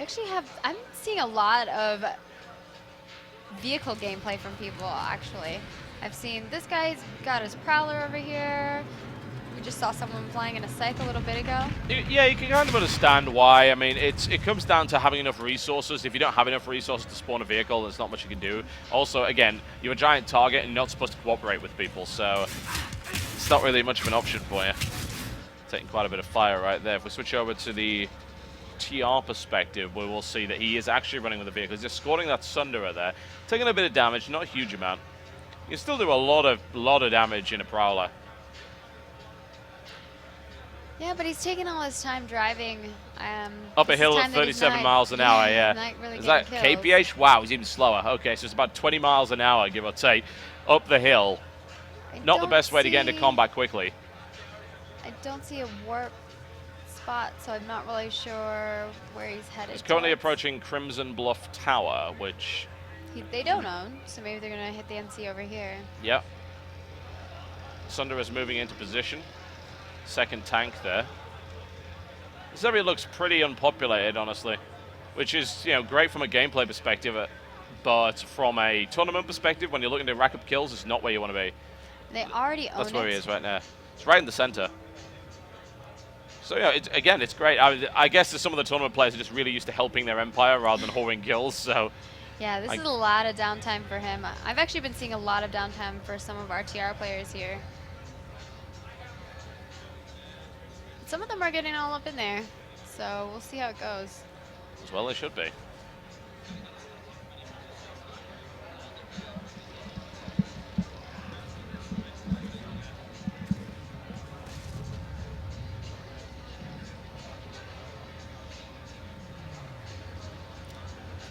I'm seeing a lot of vehicle gameplay from people, actually. I've seen this guy's got his Prowler over here. We just saw someone flying in a Scythe a little bit ago. Yeah, you can kind of understand why. I mean, it comes down to having enough resources. If you don't have enough resources to spawn a vehicle, there's not much you can do. Also, again, you're a giant target and you're not supposed to cooperate with people, so it's not really much of an option for you. Taking quite a bit of fire right there. If we switch over to the TR perspective, we will see that he is actually running with the vehicle. He's just scoring that Sunderer there, taking a bit of damage, not a huge amount. You can still do a lot of damage in a Prowler. Yeah, but he's taking all his time driving. Up a hill at 37 miles an hour, yeah. Not really Is that kills. KPH? Wow, he's even slower. Okay, so it's about 20 miles an hour, give or take, up the hill. Not the best way to get into combat quickly. I don't see a warp spot, so I'm not really sure where he's headed. He's currently towards. approaching Crimson Bluff Tower, which... They don't own, so maybe they're going to hit the NC over here. Yep. Sunder is moving into position. Second tank there. This area looks pretty unpopulated, honestly, which is, you know, great from a gameplay perspective, but from a tournament perspective, when you're looking to rack up kills, it's not where you want to be. They already own That's where it. he is right now. It's right in the center. So, yeah, again, it's great. I guess some of the tournament players are just really used to helping their empire rather than whoring kills, so... Yeah, this is a lot of downtime for him. I've actually been seeing a lot of downtime for some of our TR players here. Some of them are getting all up in there, so we'll see how it goes. As well they should be.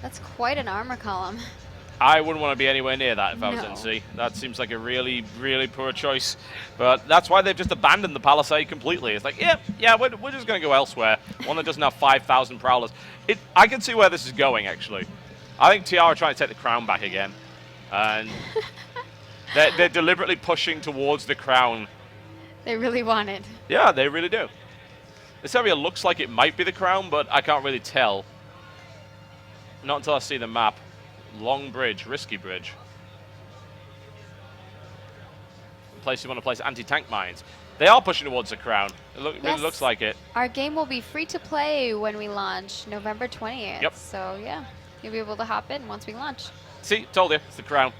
That's quite an armor column. I wouldn't want to be anywhere near that if I was No. NC. That seems like a really, really poor choice. But that's why they've just abandoned the Palisade completely. It's like, yeah, we're just going to go elsewhere. One that doesn't have 5,000 Prowlers. I can see where this is going, actually. I think TR are trying to take the crown back again. And they're deliberately pushing towards the crown. They really want it. Yeah, they really do. This area looks like it might be the crown, but I can't really tell. Not until I see the map. Long bridge, risky bridge. Place you want to place anti-tank mines. They are pushing towards the crown. It really looks like it. Our game will be free to play when we launch, November 20th. Yep. So yeah, you'll be able to hop in once we launch. See, told you, it's the crown.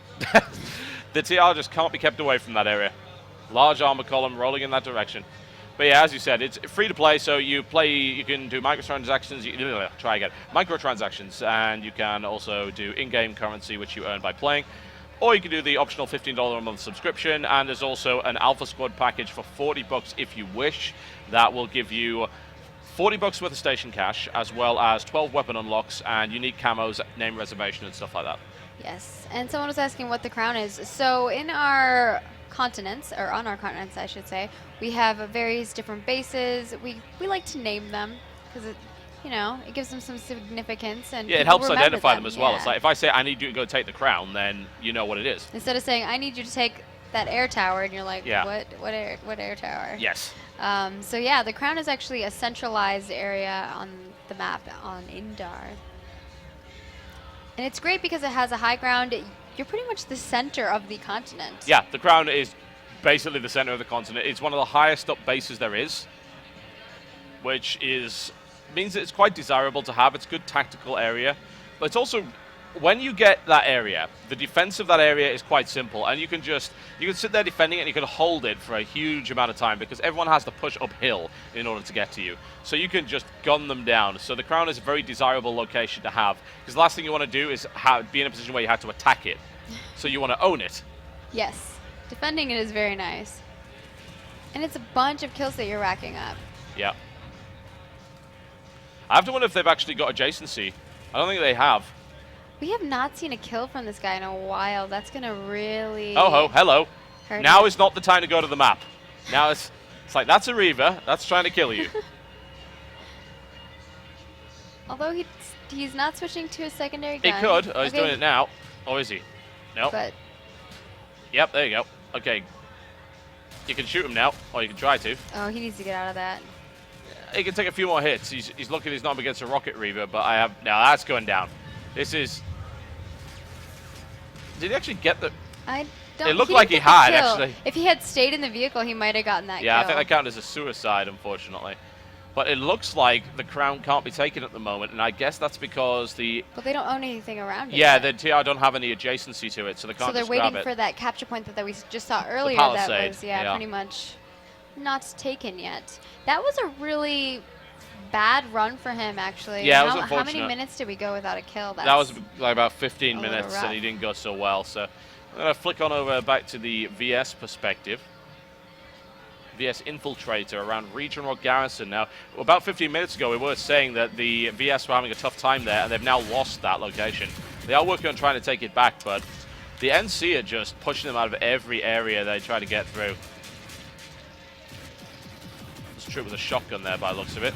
The TR just can't be kept away from that area. Large armor column rolling in that direction. But yeah, as you said, it's free to play, so you can do microtransactions, microtransactions, and you can also do in-game currency, which you earn by playing. Or you can do the optional $15 a month subscription, and there's also an Alpha Squad package for $40 if you wish. That will give you $40 worth of station cash, as well as 12 weapon unlocks and unique camos, name reservation, and stuff like that. Yes, and someone was asking what the crown is. So in our continents, or on our continents I should say, we have various different bases. We like to name them because it gives them some significance, and yeah, it helps identify them as well. It's like if I say I need you to go take the crown, then you know what it is. Instead of saying I need you to take that air tower, and you're like, yeah. what air tower? Yes. So yeah, the crown is actually a centralized area on the map on Indar. And it's great because it has a high ground. You're pretty much the center of the continent. Yeah, the crown is basically the center of the continent. It's one of the highest up bases there is, which means that it's quite desirable to have. It's a good tactical area, but it's also, when you get that area, the defense of that area is quite simple, and you can sit there defending it, and you can hold it for a huge amount of time because everyone has to push uphill in order to get to you. So you can just gun them down. So the crown is a very desirable location to have because the last thing you want to do is be in a position where you have to attack it. So you want to own it. Yes, defending it is very nice, and it's a bunch of kills that you're racking up. Yeah. I have to wonder if they've actually got adjacency. I don't think they have. We have not seen a kill from this guy in a while. That's going to really hello. hurt Now him. is not the time to go to the map. Now it's like, that's a Reaver. That's trying to kill you. Although he's not switching to a secondary He gun. could. Oh, he's doing it now. Or is he? Nope. But Yep, there you go. Okay. You can shoot him now, or you can try to. oh, he needs to get out of that. he can take a few more hits. He's lucky he's not up against a Rocket Reaver, but I have... Now, that's going down. This is... Did he actually get the... I don't... It looked like he had, actually. If he had stayed in the vehicle, he might have gotten that Yeah, kill. I think that counted as a suicide, unfortunately. But it looks like the crown can't be taken at the moment, and I guess that's because the... But they don't own anything around it. Yeah, yet. the TR don't have any adjacency to it, so they can't So they're just grab waiting it. for that capture point that we just saw earlier. Palisade, That was, yeah, pretty much not taken yet. That was a really bad run for him, actually. Yeah, it was How unfortunate. many minutes did we go without a kill? That was like about 15 a little minutes, rough. and he didn't go so well. So I'm going to flick on over back to the VS perspective. VS Infiltrator around Regent Rock Garrison. Now, about 15 minutes ago, we were saying that the VS were having a tough time there, and they've now lost that location. They are working on trying to take it back, but the NC are just pushing them out of every area they try to get through. This trip with a shotgun there by the looks of it.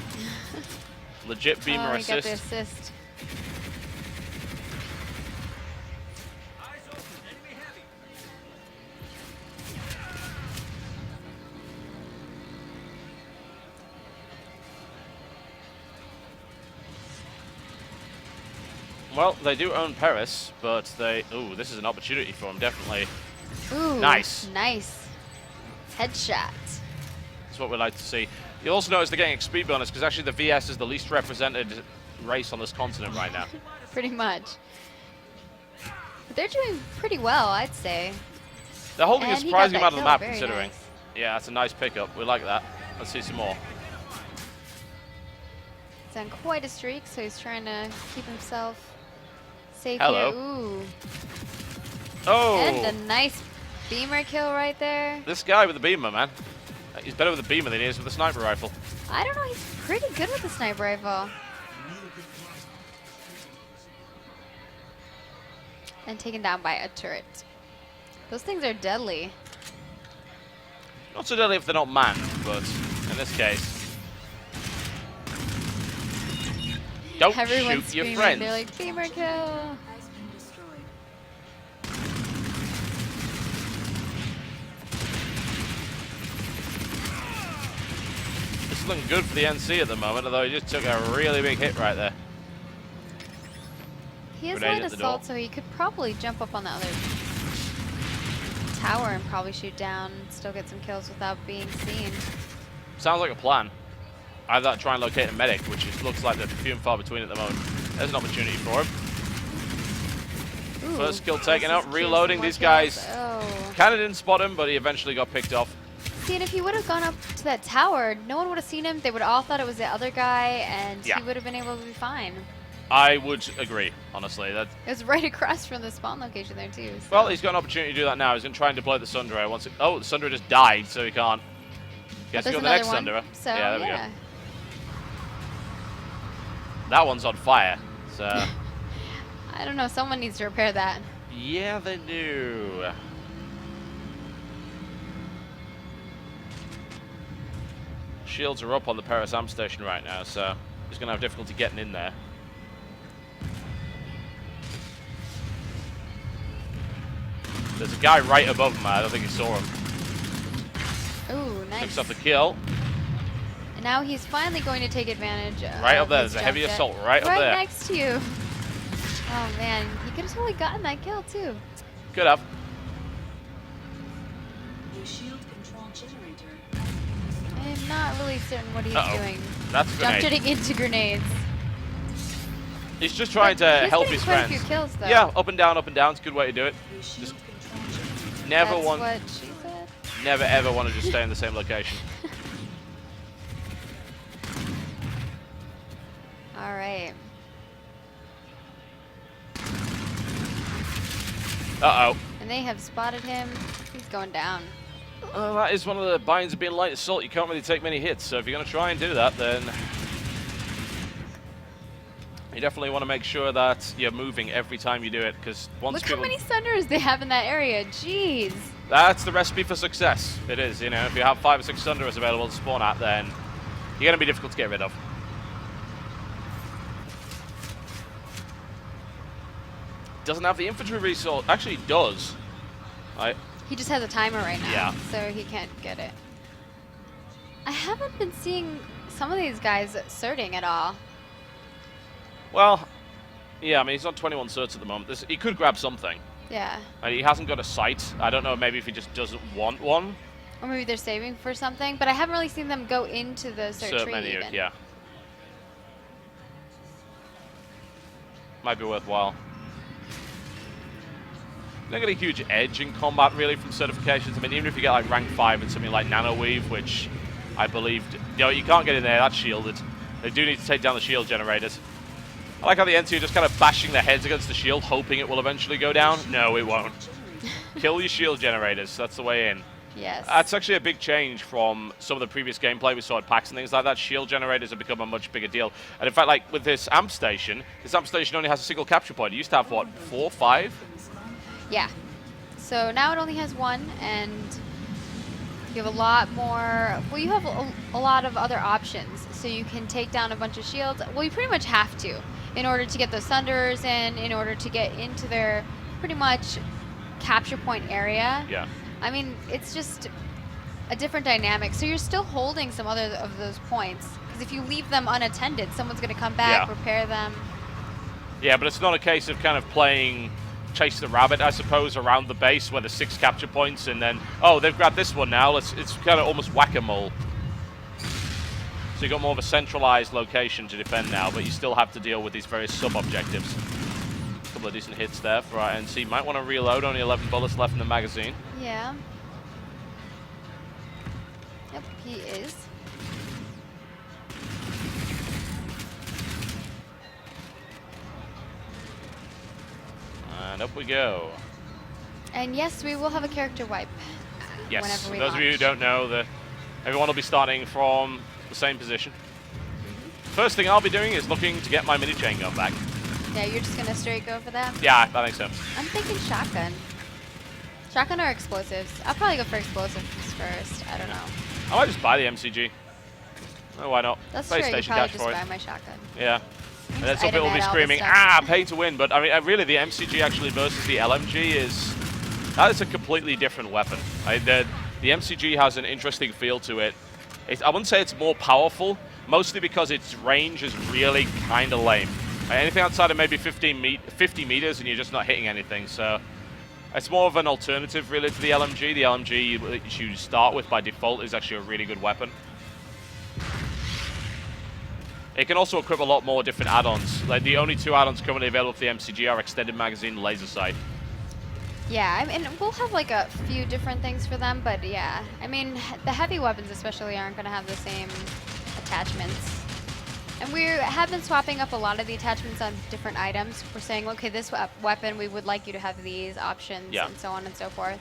Legit beamer he got the assist. assist. Well, they do own Paris, but they... Ooh, this is an opportunity for them, definitely. Ooh, Nice. Nice. Headshot. That's what we like to see. You'll also notice they're getting a speed bonus, because actually the VS is the least represented race on this continent right now. Pretty much. But they're doing pretty well, I'd say. They're holding a And he got surprising that amount of the kill, map, very considering. nice. Yeah, that's a nice pickup. We like that. Let's see some more. He's on quite a streak, so he's trying to keep himself safe Hello. here. Ooh. Oh! And a nice beamer kill right there. This guy with the beamer, man. He's better with the beamer than he is with the sniper rifle. I don't know, he's pretty good with the sniper rifle. And taken down by a turret. Those things are deadly. Not so deadly if they're not manned, but in this case... Don't Everyone's shoot your screaming. friends. They're like, beamer kill. This is looking good for the NC at the moment, although he just took a really big hit right there. He has Grenade light at the door. assault, so he could probably jump up on the other tower and probably shoot down and still get some kills without being seen. Sounds like a plan. Either try and locate a medic, which looks like they're few and far between at the moment. There's an opportunity for him. Ooh, First kill taken this out, is reloading. more These kills. guys Oh. kind of didn't spot him, but he eventually got picked off. See, and if he would have gone up to that tower, no one would have seen him. They would have all thought it was the other guy, and Yeah. he would have been able to be fine. I would agree, honestly. It was right across from the spawn location there, too. So. Well, he's got an opportunity to do that now. He's going to try and deploy the Sundra. Oh, the Sundra just died, so he can't. He has to There's go to the next another Sundra. one. So, yeah, there we yeah. go. That one's on fire. So, I don't know. Someone needs to repair that. yeah, they do. Shields are up on the Paris Amp station right now, so he's going to have difficulty getting in there. There's a guy right above him. I don't think he saw him. Ooh, nice. Picks up the kill. And now he's finally going to take advantage Right of up there. his There's a heavy jump jet. assault right up there. next to you. Oh, man. He could have totally gotten that kill, too. Could have. New shield control generator. I'm not really certain what he's Uh-oh. doing. That's a Jump grenade. jetting into grenades. He's just trying But to he's help getting his quite friends. A few kills, though. Yeah, up and down, up and down. It's a good way to do it. New shield Just control generator. never That's want, what she said. never ever want to just stay in the same location. All right. Uh-oh. And they have spotted him. He's going down. That is one of the binds of being light assault. You can't really take many hits, so if you're going to try and do that, then you definitely want to make sure that you're moving every time you do it, because once Look people... how many Sunders they have in that area. Jeez. That's the recipe for success. It is, you know, if you have 5 or 6 Thunderers available to spawn at, then you're going to be difficult to get rid of. Doesn't have the infantry resource. Actually, does. He just has a timer right now, Yeah. so he can't get it. I haven't been seeing some of these guys certing at all. Well, yeah, I mean, he's on 21 certs at the moment. He could grab something. Yeah. And he hasn't got a sight. I don't know, maybe if he just doesn't want one. Or maybe they're saving for something, but I haven't really seen them go into the cert tree Menu, even. yeah. Might be worthwhile. Not got a huge edge in combat really from certifications. I mean, even if you get like rank 5 and something like Nano Weave, which I believe, you can't get in there, that's shielded. They do need to take down the shield generators. I like how the NC are just kind of bashing their heads against the shield, hoping it will eventually go down. No, it won't. Kill your shield generators, that's the way in. Yes. That's actually a big change from some of the previous gameplay we saw at PAX and things like that. Shield generators have become a much bigger deal. And in fact, like with this amp station only has a single capture point. It used to have, what, 4, 5? Yeah. So now it only has 1, and you have a lot more. Well, you have a lot of other options. So you can take down a bunch of shields. Well, you pretty much have to in order to get those thunders in order to get into their pretty much capture point area. Yeah. I mean, it's just a different dynamic. So you're still holding some other of those points. Because if you leave them unattended, someone's going to come back, repair them. Yeah, but it's not a case of kind of playing Chase the Rabbit, I suppose, around the base where there's 6 capture points and then, oh, they've grabbed this one now. It's kind of almost whack-a-mole. So you've got more of a centralized location to defend now, but you still have to deal with these various sub-objectives. A couple of decent hits there for our NC. Might want to reload, only 11 bullets left in the magazine. Yeah. Yep, he is. And up we go. And yes, we will have a character wipe. Yes, Whenever for we those of you who launch. don't know, everyone will be starting from the same position. First thing I'll be doing is looking to get my mini chain gun back. Yeah, you're just gonna straight go for that? Yeah, I think so. I'm thinking shotgun. Shotgun or explosives? I'll probably go for explosives first. I don't know. I might just buy the MCG. Oh, why not? That's true. You PlayStation probably Dash just for it. buy my shotgun. Yeah. And then some item people will be out all screaming, this stuff. pay to win. But I mean, really, the MCG actually versus the LMG that is a completely different weapon. The MCG has an interesting feel to it. I wouldn't say it's more powerful, mostly because its range is really kind of lame. Anything outside of maybe 50 meters and you're just not hitting anything. So it's more of an alternative really to the LMG. The LMG you start with by default is actually a really good weapon. It can also equip a lot more different add-ons. Like the only 2 add-ons currently available for the MCG are extended magazine and laser sight. Yeah, I mean, we'll have like a few different things for them, but yeah. I mean, the heavy weapons especially aren't going to have the same attachments. And we have been swapping up a lot of the attachments on different items. We're saying, okay, this weapon, we would like you to have these options and so on and so forth.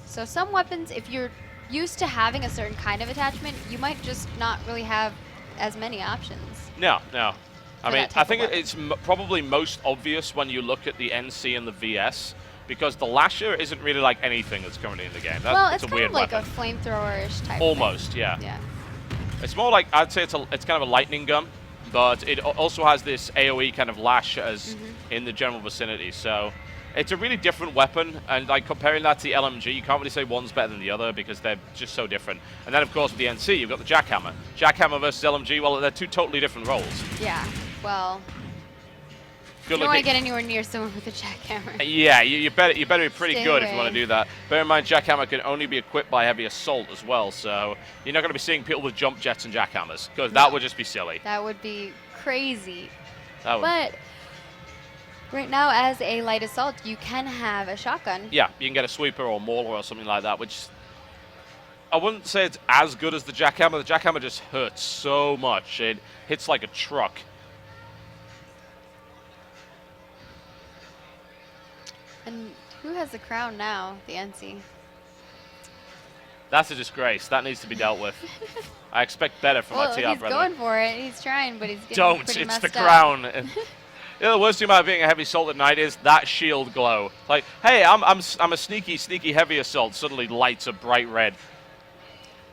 So some weapons, if you're used to having a certain kind of attachment, you might just not really have as many options. No. I mean, I think weapon. it's probably most obvious when you look at the NC and the VS, because the Lasher isn't really like anything that's currently in the game. Well, it's it's a kind weird of like weapon. a flamethrower-ish type Almost, thing. yeah. Yeah. It's more like, I'd say it's kind of a lightning gun, but it also has this AoE kind of lash as in the general vicinity. So it's a really different weapon, and like comparing that to the LMG, you can't really say one's better than the other because they're just so different. And then of course with the NC, you've got the Jackhammer. Jackhammer versus LMG, well, they're 2 totally different roles. Yeah, well, Good you don't want to looking. get anywhere near someone with a jackhammer. Yeah, you better be pretty Stay good if you away. want to do that. Bear in mind, Jackhammer can only be equipped by heavy assault as well, so you're not going to be seeing people with jump jets and jackhammers, because that would just be silly. That would be crazy. That would, But right now, as a light assault, you can have a shotgun. yeah, you can get a sweeper or mauler or something like that, which I wouldn't say it's as good as the Jackhammer. The Jackhammer just hurts so much. It hits like a truck. And who has the crown now? The NC. That's a disgrace. That needs to be dealt with. I expect better from my Well, TR he's brother. going for it. He's trying, but he's getting Don't. pretty It's messed the up. crown. Yeah, the worst thing about being a heavy assault at night is that shield glow. Like, hey, I'm a sneaky heavy assault. Suddenly lights a bright red.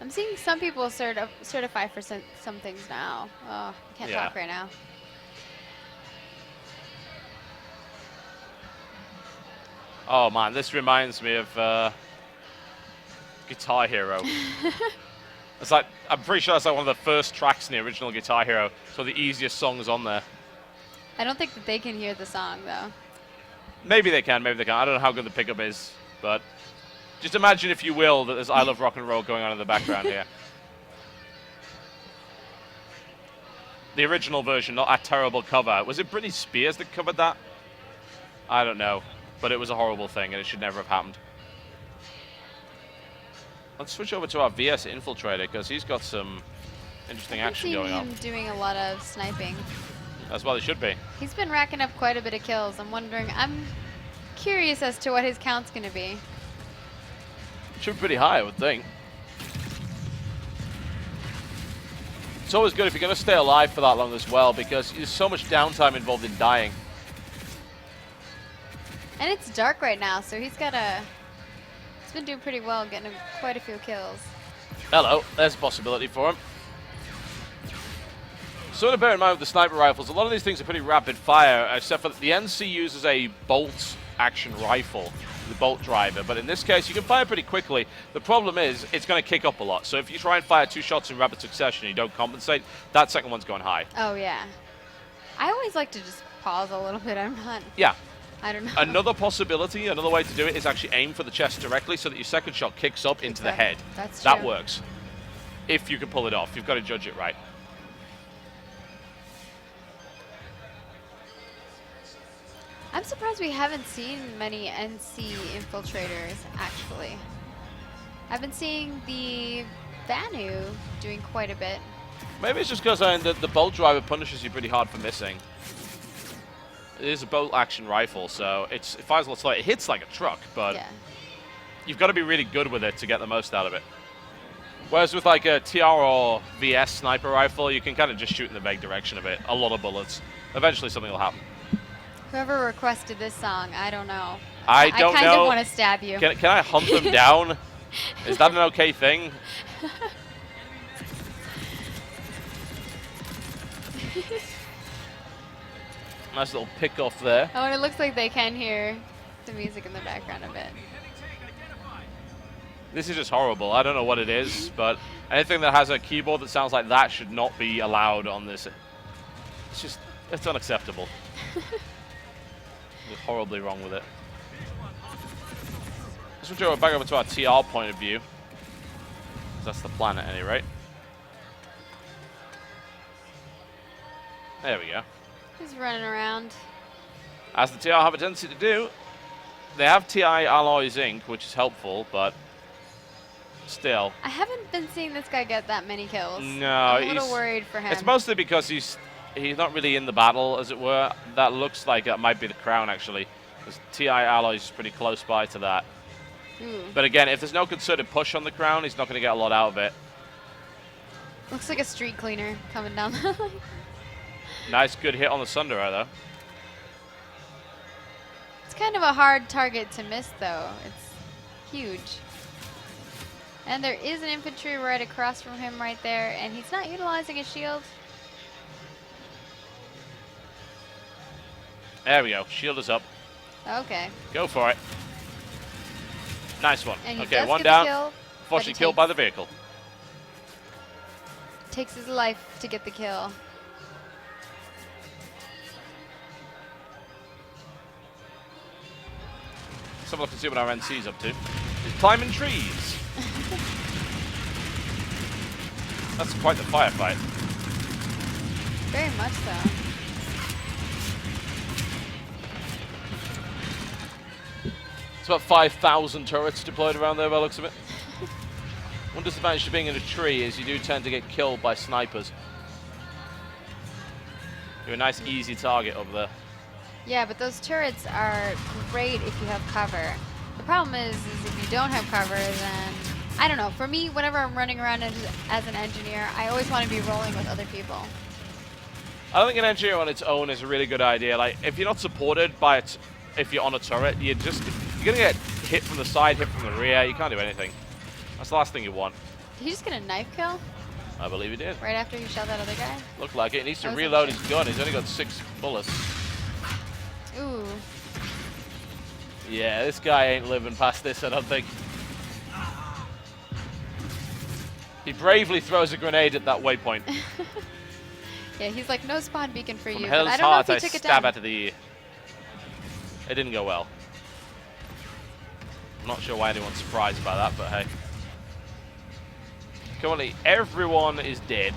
I'm seeing some people certify for some things now. Oh, I can't Yeah. talk right now. Oh man, this reminds me of Guitar Hero. It's like, I'm pretty sure that's like one of the first tracks in the original Guitar Hero. It's one of the easiest songs on there. I don't think that they can hear the song, though. Maybe they can, maybe they can't. I don't know how good the pickup is, but just imagine, if you will, that there's I Love Rock and Roll going on in the background here. The original version, not a terrible cover. Was it Britney Spears that covered that? I don't know, but it was a horrible thing, and it should never have happened. Let's switch over to our VS Infiltrator, because he's got some interesting action going on. I've seen him doing a lot of sniping. That's what he should be. He's been racking up quite a bit of kills. I'm curious as to what his count's going to be. Should be pretty high, I would think. It's always good if you're going to stay alive for that long as well, because there's so much downtime involved in dying. And it's dark right now, so he's been doing pretty well, getting quite a few kills. Hello, there's a possibility for him. So to bear in mind with the sniper rifles, a lot of these things are pretty rapid fire, except for the NC uses a bolt action rifle, the bolt driver, but in this case you can fire pretty quickly. The problem is it's going to kick up a lot, so if you try and fire 2 shots in rapid succession and you don't compensate, that second one's going high. Oh yeah. I always like to just pause a little bit. Yeah. I don't know. Another possibility, another way to do it is actually aim for the chest directly so that your second shot kicks up into the head. That's that true. works. If you can pull it off, you've got to judge it right. I'm surprised we haven't seen many NC infiltrators, actually. I've been seeing the Vanu doing quite a bit. Maybe it's just because the bolt driver punishes you pretty hard for missing. It is a bolt action rifle, so it fires a lot slower. It hits like a truck, but yeah. You've got to be really good with it to get the most out of it. Whereas with like a TR or VS sniper rifle, you can kind of just shoot in the vague direction of it. A lot of bullets. Eventually something will happen. Whoever requested this song, I don't know. I don't know. I kind of want to stab you. Can I hunt them down? Is that an okay thing? Nice little pick off there. Oh, and it looks like they can hear the music in the background a bit. This is just horrible. I don't know what it is, but anything that has a keyboard that sounds like that should not be allowed on this. It's unacceptable. There's horribly wrong with it. Let's switch back over to our TR point of view. That's the plan at any rate. There we go. He's running around. As the TR have a tendency to do, they have TI Alloys Inc., which is helpful, but still. I haven't been seeing this guy get that many kills. No, I'm a little worried for him. It's mostly because he's not really in the battle, as it were. That looks like that might be the crown, actually. Because TI Alloys is pretty close by to that. Ooh. But again, if there's no concerted push on the crown, he's not going to get a lot out of it. Looks like a street cleaner coming down. Nice, good hit on the Sunderer, though. It's kind of a hard target to miss, though. It's huge. And there is an infantry right across from him right there, and he's not utilizing his shield. There we go. Shield is up. Okay. Go for it. Nice one. And he Okay, does one get the down. kill, Unfortunately but killed by the vehicle. Takes his life to get the kill. Let's have a look and see what our NC's up to. He's climbing trees. That's quite the firefight. Very much so. It's about 5,000 turrets deployed around there by the looks of it. One disadvantage to being in a tree is you do tend to get killed by snipers. You're a nice easy target over there. Yeah, but those turrets are great if you have cover. The problem is if you don't have cover, then I don't know. For me, whenever I'm running around as an engineer, I always want to be rolling with other people. I don't think an engineer on its own is a really good idea. Like, if you're not supported by it, if you're on a turret, you're gonna get hit from the side, hit from the rear. You can't do anything. That's the last thing you want. Did he just get a knife kill I believe he did. right after he shot that other guy? Looked like it. He needs to That was reload his interesting. gun. He's only got 6 bullets. Ooh. Yeah, this guy ain't living past this, I don't think. He bravely throws a grenade at that waypoint. Yeah, he's like, no spawn beacon for From you. hell's But I don't know heart, if I he took it stab down. at the... It didn't go well. I'm not sure why anyone's surprised by that, but hey. Currently, everyone is dead.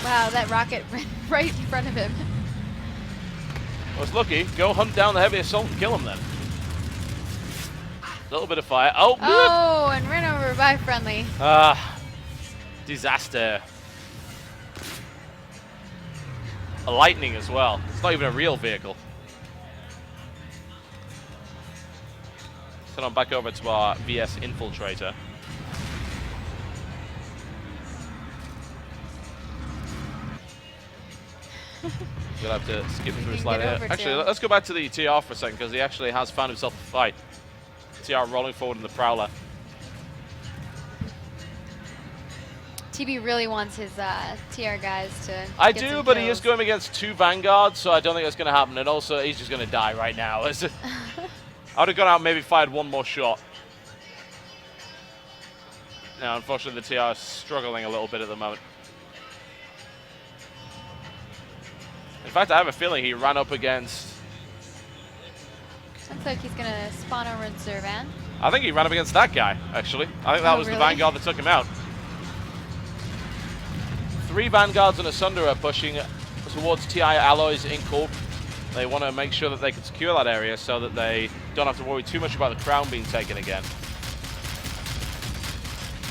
Wow, that rocket ran right in front of him. Well, it's lucky. Go hunt down the heavy assault and kill him then. A little bit of fire. Oh, Oh, and ran over by friendly. disaster. A lightning as well. It's not even a real vehicle. Send on back over to our VS Infiltrator. We'll have to skip through can slightly. get over Actually, to. let's go back to the TR for a second because he actually has found himself a fight. TR rolling forward in the Prowler. TB really wants his TR guys to. I get do, some but he kills. is going against 2 Vanguards, so I don't think that's going to happen. And also, he's just going to die right now. I would have gone out and maybe fired one more shot. Now, unfortunately, the TR is struggling a little bit at the moment. In fact, I have a feeling he ran up against... Looks like he's gonna spawn over in Zervan. I think he ran up against that guy, actually. I think that Oh, was really? the Vanguard that took him out. 3 Vanguards and a Sunderer pushing towards TI Alloys in Corp. They want to make sure that they can secure that area so that they don't have to worry too much about the crown being taken again.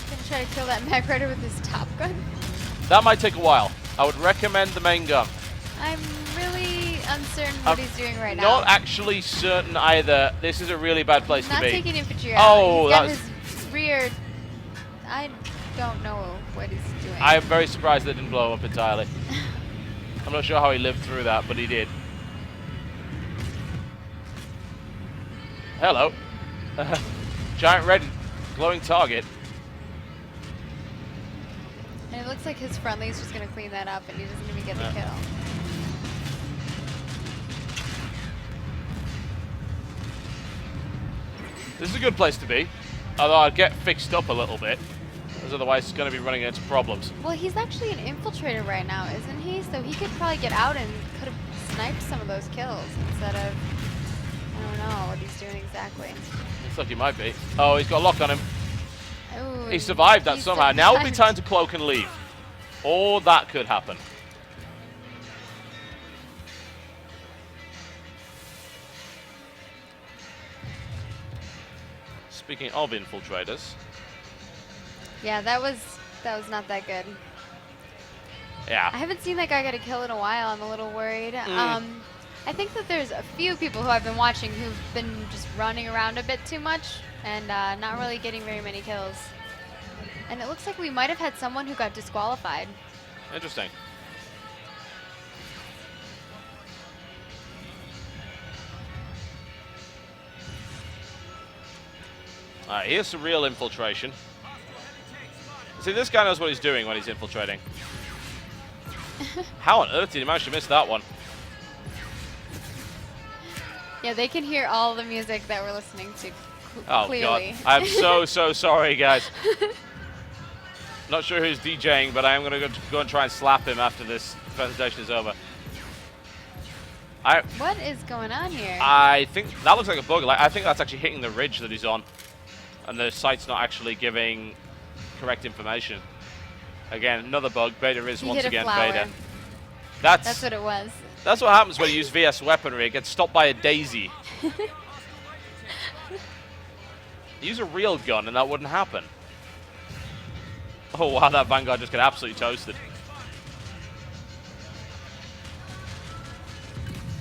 Gonna try to kill that Mag Rider with his Top Gun. That might take a while. I would recommend the main gun. I'm really uncertain what he's doing right now. Not actually certain either. This is a really bad place Not to be. taking infantry out. Oh, He's got that was... his rear. I don't know what he's doing. I'm very surprised that didn't blow up entirely. I'm not sure how he lived through that, but he did. Hello. Giant red glowing target. And it looks like his friendly's just gonna clean that up, and he doesn't even get the kill. This is a good place to be, although I'd get fixed up a little bit, because otherwise it's going to be running into problems. Well, he's actually an infiltrator right now, isn't he? So he could probably get out and could have sniped some of those kills instead of, I don't know what he's doing exactly. Looks like he might be. Oh, he's got a lock on him. Ooh, He survived that he somehow. Now would be survived. time to cloak and leave. Or that could happen. Speaking of infiltrators. Yeah, that was not that good. I Yeah. haven't seen that guy get a kill in a while. I'm a little worried. I think that there's a few people who I've been watching who've been just running around a bit too much and not really getting very many kills. And it looks like we might have had someone who got disqualified. Interesting. Alright, here's some real infiltration. See, this guy knows what he's doing when he's infiltrating. How on earth did he manage to miss that one? Yeah, they can hear all the music that we're listening to Oh, clearly. God. I'm so sorry, guys. Not sure who's DJing, but I am going to go and try and slap him after this presentation is over. What is going on here? I think that looks like a bug. Like, I think that's actually hitting the ridge that he's on. And the site's not actually giving correct information. Again, another bug. Beta is He once hit a again flower. beta. That's what it was. That's what happens when you use VS weaponry. It gets stopped by a daisy. Use a real gun and that wouldn't happen. Oh wow, that Vanguard just got absolutely toasted.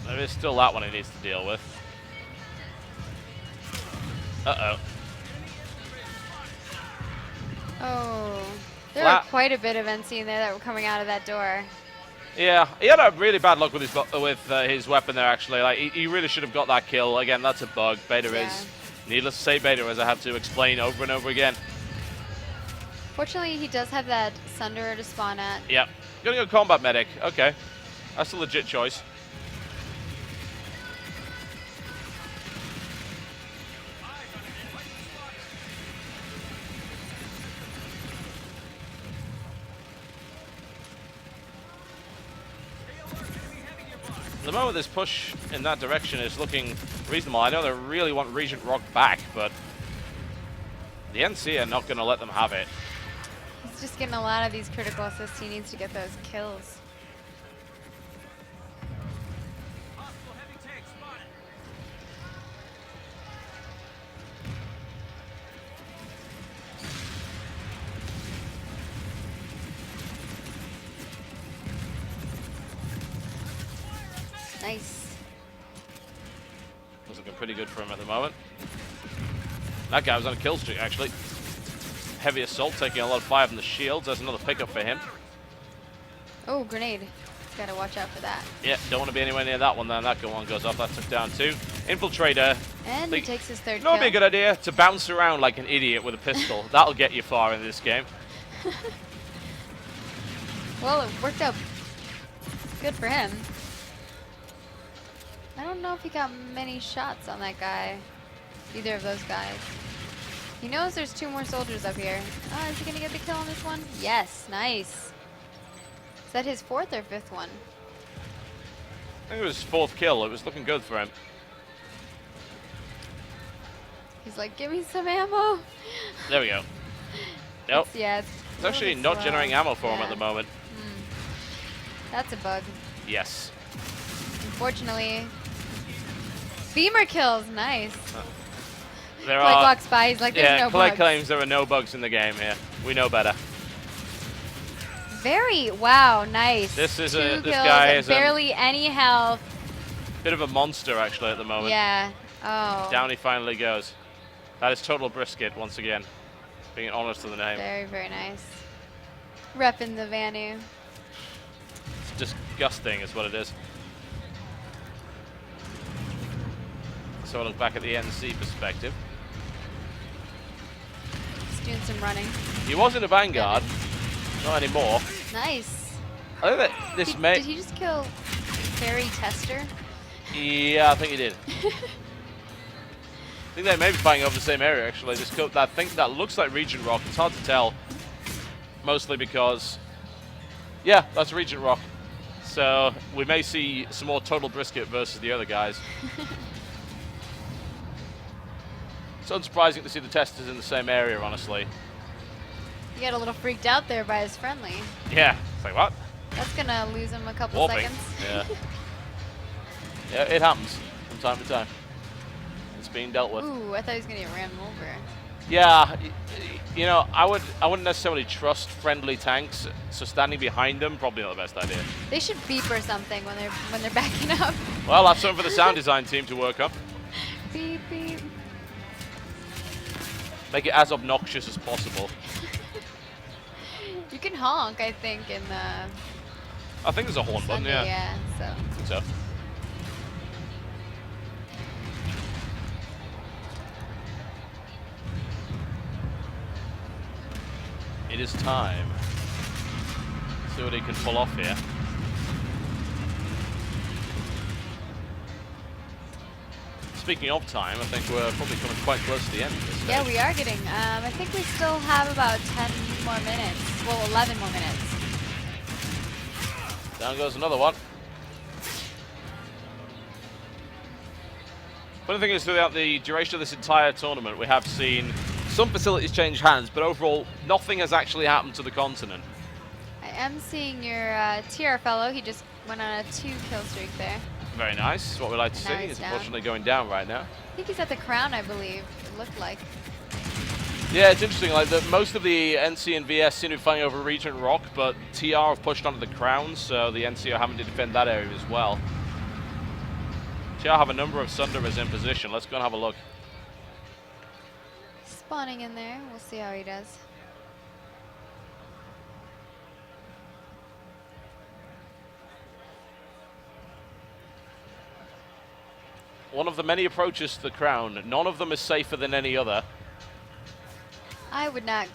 There is still that one he needs to deal with. Uh-oh. Oh, there Flat. were quite a bit of NC in there that were coming out of that door. Yeah, he had a really bad luck with his weapon there, actually. Like, he really should have got that kill. Again, that's a bug. Beta Yeah. is. Needless to say, Beta is. I have to explain over and over again. Fortunately, he does have that Sunderer to spawn at. Yep. Gonna go combat medic. Okay. That's a legit choice. the moment this push in that direction is looking reasonable. I know they really want Regent Rock back, but the NC are not going to let them have it. He's just getting a lot of these critical assists. He needs to get those kills. Nice. That's looking pretty good for him at the moment. That guy was on a kill streak, actually. Heavy assault, taking a lot of fire from the shields. There's another pickup for him. Oh, grenade. Gotta watch out for that. Yeah, don't want to be anywhere near that one then. That one goes off. That took down 2. Infiltrator. And he takes his 3rd No, kill. be a good idea to bounce around like an idiot with a pistol. That'll get you far in this game. Well, it worked out good for him. I don't know if he got many shots on that guy. Either of those guys. He knows there's 2 more soldiers up here. Oh, is he gonna get the kill on this one? Yes, nice. Is that his 4th or 5th one? I think it was his 4th kill. It was looking good for him. He's like, give me some ammo. There we go. Nope. Yeah, It's actually not generating ammo for him at the moment. That's a bug. Yes. Unfortunately. Beamer kills, nice. There Blake are. walks by, he's like, there's no Clay bugs. claims there are no bugs in the game here. We know better. Wow, nice. This is 2 this kills guy and is barely any health. bit of a monster actually at the moment. Yeah. Oh. Down he finally goes. That is TotalBiscuit once again. Being honest to the name. Very, very nice. Repping the Vanu. It's disgusting is what it is. So I look back at the NC perspective. He's doing some running. He was in a Vanguard. Not anymore. Nice. I think that this may... Did he just kill Fairy Tester? Yeah, I think he did. I think they may be fighting over the same area, actually. I think that looks like Regent Rock. It's hard to tell. Mostly because... Yeah, that's Regent Rock. So we may see some more TotalBiscuit versus the other guys. It's unsurprising to see the testers in the same area, honestly. He got a little freaked out there by his friendly. Yeah. It's like, what? That's gonna lose him a couple Warping. seconds. Yeah. Yeah, it happens from time to time. It's being dealt with. Ooh, I thought he was gonna get ran over. Yeah, you know, I wouldn't necessarily trust friendly tanks, so standing behind them probably not the best idea. They should beep or something when they're backing up. Well, that's something for the sound design team to work on. Beep beep. Make it as obnoxious as possible. You can honk, I think, in the I think there's a horn button, Sunday, yeah. so. I think so. It is time. See what he can pull off here. Speaking of time, I think we're probably coming quite close to the end of this stage. Yeah, we are getting. I think we still have about 10 more minutes. Well, 11 more minutes. Down goes another one. Funny thing is, throughout the duration of this entire tournament, we have seen some facilities change hands, but overall, nothing has actually happened to the continent. I am seeing your TR fellow. He just went on a 2-kill streak there. Very nice. What we like to And now see. he's He's down. unfortunately going down right now. I think he's at the crown, I believe. It looked like. Yeah, it's interesting. Like most of the NC and VS seem to be fighting over Regent Rock, but TR have pushed onto the crown, so the NC are having to defend that area as well. TR have a number of Sunderers in position. Let's go and have a look. Spawning in there. We'll see how he does. One of the many approaches to the crown. None of them is safer than any other. I would not.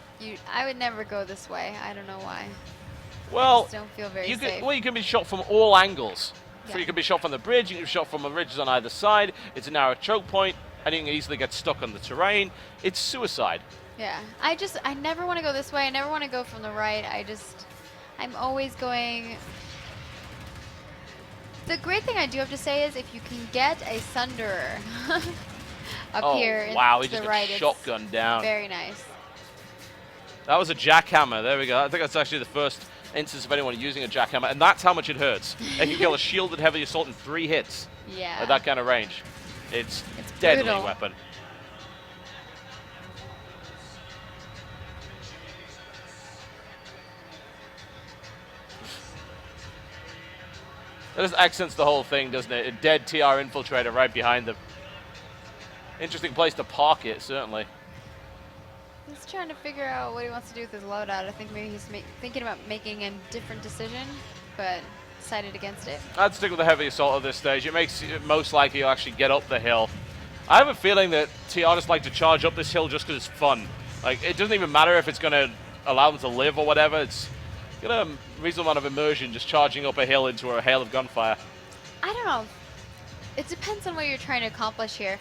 I would never go this way. I don't know why. I Well, just don't feel very you safe. can, well, you can be shot from all angles. So Yeah. you can be shot from the bridge, you can be shot from the ridges on either side. It's a narrow choke point, and you can easily get stuck on the terrain. It's suicide. Yeah. I never want to go this way. I never want to go from the right. I'm always going The great thing I do have to say is if you can get a Sunderer up Oh, here wow, he to just the got right, it's shotgunned down. very nice. That was a jackhammer. There we go. I think that's actually the first instance of anyone using a jackhammer, and that's how much it hurts. It can kill a shielded heavy assault in 3 hits Yeah. at that kind of range. It's It's deadly brutal. weapon. That just accents the whole thing, doesn't it? A dead TR Infiltrator right behind them. Interesting place to park it, certainly. He's trying to figure out what he wants to do with his loadout. I think maybe he's thinking about making a different decision, but decided against it. I'd stick with the heavy assault at this stage. It makes it most likely he'll actually get up the hill. I have a feeling that TR just like to charge up this hill just because it's fun. Like, it doesn't even matter if it's going to allow them to live or whatever. It's got a reasonable amount of immersion just charging up a hill into a hail of gunfire. I don't know. It depends on what you're trying to accomplish here.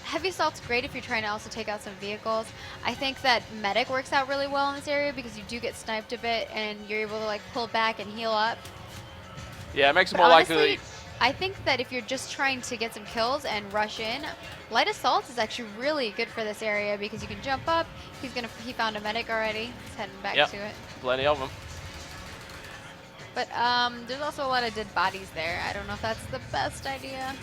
Heavy assault's great if you're trying to also take out some vehicles. I think that medic works out really well in this area because you do get sniped a bit and you're able to like pull back and heal up. Yeah, it makes it But more honestly, likely. I think that if you're just trying to get some kills and rush in, light assault is actually really good for this area because you can jump up. He found a medic already. He's heading back Yep. to it. Plenty of them. But there's also a lot of dead bodies there. I don't know if that's the best idea.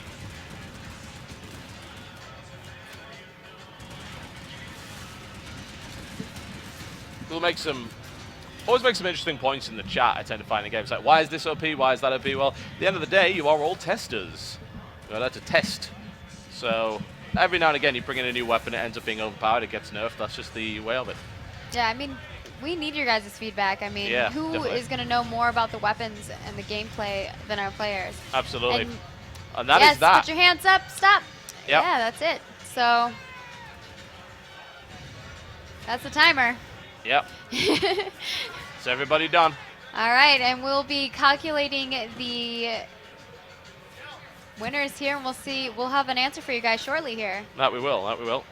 Always make some interesting points in the chat. I tend to find in games like, why is this OP? Why is that OP? Well, at the end of the day, you are all testers. You're allowed to test. So every now and again, you bring in a new weapon, it ends up being overpowered, it gets nerfed. That's just the way of it. Yeah, I mean, we need your guys' feedback. I mean, Yeah, who definitely. is going to know more about the weapons and the gameplay than our players? Absolutely. And And that yes, is that. put your hands up. Stop. Yep. Yeah, that's it. So that's the timer. Yep. So everybody done. All right, and we'll be calculating the winners here, and we'll have an answer for you guys shortly here. That we will.